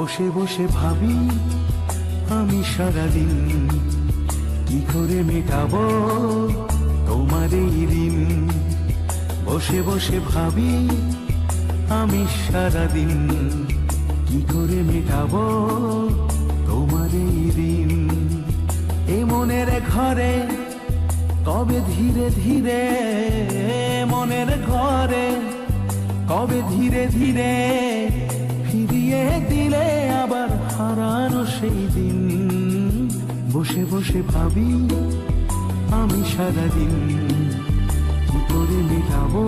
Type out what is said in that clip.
বসে বসে ভাবি আমি সারাদিন কি করে মেটাবো তোমার এই ঋণ। বসে বসে ভাবি আমি সারাদিন কি করে মেটাবো তোমার এই ঋণ। এ মনের ঘরে কবে ধীরে ধীরে, মনের ঘরে কবে ধীরে ধীরে ফিরিয়ে দিলে আবার হারানো সেই দিন। বসে বসে ভাবি আমি সারাদিন কি করে মেটাবো